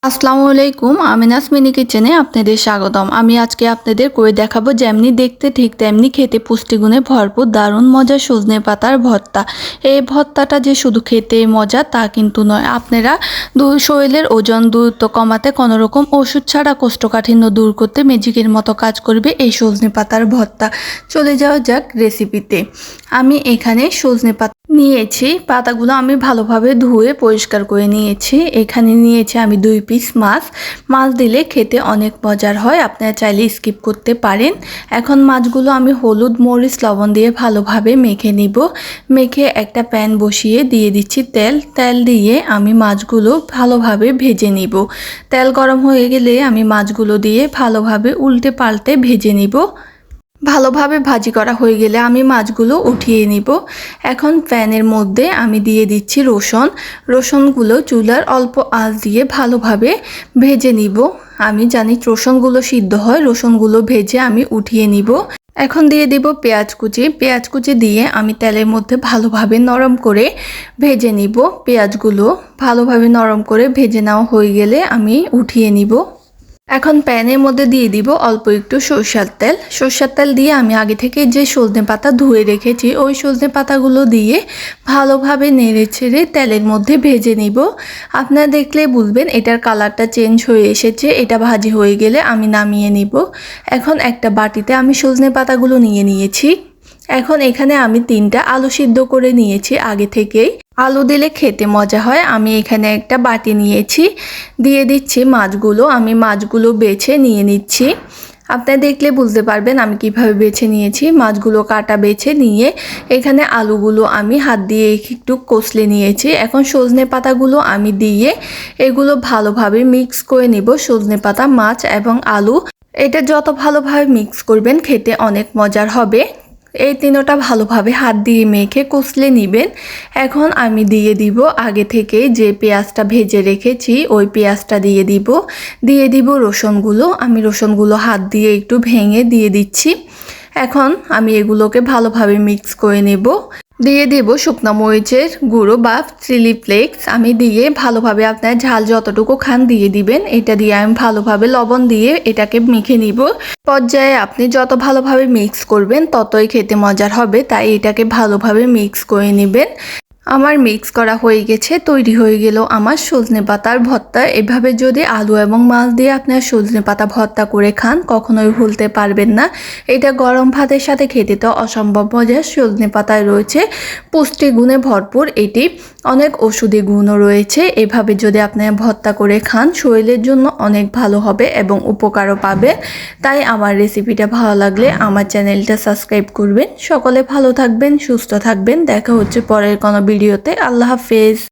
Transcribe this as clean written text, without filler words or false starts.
আসসালামু আলাইকুম, আমিনাস মিনি কিচেনে আপনাদের স্বাগতম। আমি আজকে আপনাদের করে দেখাবো যেমনি দেখতে ঠিক তেমনি খেতে পুষ্টিগুণে ভরপুর দারুণ মজার সজনে পাতার ভর্তা। এই ভর্তাটা যে শুধু খেতে মজা তা কিন্তু নয়, আপনারা শরীরের ওজন দূরত্ব কমাতে কোনো রকম ওষুধ ছাড়া কোষ্ঠকাঠিন্য দূর করতে ম্যাজিকের মতো কাজ করবে এই সজনে পাতার ভর্তা। চলে যাওয়া যাক রেসিপিতে। আমি এখানে সজনে পাতা নিয়েছি, পাতাগুলো আমি ভালোভাবে ধুয়ে পরিষ্কার করে নিয়েছি। এখানে নিয়েছি আমি 2 পিস মাছ। মাছ দিলে খেতে অনেক মজার হয়, আপনারা চাইলে স্কিপ করতে পারেন। এখন মাছগুলো আমি হলুদ মরিচ লবণ দিয়ে ভালোভাবে মেখে নিব। মেখে একটা প্যান বসিয়ে দিয়ে দিচ্ছি তেল দিয়ে আমি মাছগুলো ভালোভাবে ভেজে নিব। তেল গরম হয়ে গেলে আমি মাছগুলো দিয়ে ভালোভাবে উল্টে পাল্টে ভেজে নিব। ভালোভাবে ভাজি করা হয়ে গেলে আমি মাছগুলো উঠিয়ে নিব। এখন প্যানের মধ্যে আমি দিয়ে দিচ্ছি রসুনগুলো চুলার অল্প আঁচ দিয়ে ভালোভাবে ভেজে নিব। আমি জানি রসুনগুলো সিদ্ধ হয়, রসুনগুলো ভেজে আমি উঠিয়ে নিব। এখন দিয়ে দিব পেঁয়াজ কুচি দিয়ে আমি তেলের মধ্যে ভালোভাবে নরম করে ভেজে নিব। পেঁয়াজগুলো ভালোভাবে নরম করে ভেজে নেওয়া হয়ে গেলে আমি উঠিয়ে নিব। এখন প্যানের মধ্যে দিয়ে দিব অল্প একটু সরষের তেল দিয়ে আমি আগে থেকে যে সজনে পাতা ধুয়ে রেখেছি ওই সজনে পাতাগুলো দিয়ে ভালোভাবে নেড়ে ছেড়ে তেলের মধ্যে ভেজে নিব। আপনারা দেখলে বুঝবেন এটার কালারটা চেঞ্জ হয়ে এসেছে। এটা ভাজি হয়ে গেলে আমি নামিয়ে নিব। এখন একটা বাটিতে আমি সজনে পাতাগুলো নিয়ে নিয়েছি। এখন এখানে আমি 3টা আলু সিদ্ধ করে নিয়েছি আগে থেকেই। আলু দিলে খেতে মজা হয়। আমি এখানে একটা বাটি নিয়েছি, দিয়ে দিচ্ছি মাছগুলো। আমি মাছগুলো বেছে নিয়ে নিচ্ছি। আপনারা দেখলে বুঝতে পারবেন আমি কিভাবে বেছে নিয়েছি। মাছগুলো কাটা বেছে নিয়ে এখানে আলুগুলো আমি হাত দিয়ে একটু কষলে নিয়েছি। এখন সজনে পাতাগুলো আমি দিয়ে এগুলো ভালোভাবে মিক্স করে নিব। সজনে পাতা, মাছ এবং আলু, এটা যত ভালোভাবে মিক্স করবেন খেতে অনেক মজার হবে। এই তিনোটা ভালোভাবে হাত দিয়ে মেখে কষলে নেবেন। এখন আমি দিয়ে দিব আগে থেকে যে পেঁয়াজটা ভেজে রেখেছি ওই পেঁয়াজটা দিয়ে দিব রসুনগুলো। আমি রসুনগুলো হাত দিয়ে একটু ভেঙে দিয়ে দিচ্ছি। এখন আমি এগুলোকে ভালোভাবে মিক্স করে নেব। দিয়ে দেব শুকনো মরিচের গুঁড়ো বা চিলি ফ্লেক্স। আমি দিয়ে ভালোভাবে আপনার ঝাল যতটুকু খান দিয়ে দিবেন। এটা দিয়ে আমি ভালোভাবে লবণ দিয়ে এটাকে মেখে নিব। পর্যায়ে আপনি যত ভালোভাবে মিক্স করবেন ততই খেতে মজার হবে, তাই এটাকে ভালোভাবে মিক্স করে নেবেন। আমার মিক্স করা হয়ে গেছে, তৈরি হয়ে গেল আমার সজনে পাতার ভর্তা। এভাবে যদি আলু এবং মাছ দিয়ে আপনার সজনে পাতা ভর্তা করে খান কখনোই ভুলতে পারবেন না। এটা গরম ভাতের সাথে খেতে তো অসম্ভব মজার। সজনে পাতায় রয়েছে পুষ্টি গুণে ভরপুর, এটি অনেক ওষুধি গুণও রয়েছে। এভাবে যদি আপনারা ভর্তা করে খান শরীরের জন্য অনেক ভালো হবে এবং উপকারও পাবেন। তাই আমার রেসিপিটা ভালো লাগলে আমার চ্যানেলটা সাবস্ক্রাইব করবেন। সকলে ভালো থাকবেন, সুস্থ থাকবেন। দেখা হচ্ছে পরের কোনো ভিডিওতে। আল্লাহ হাফেজ।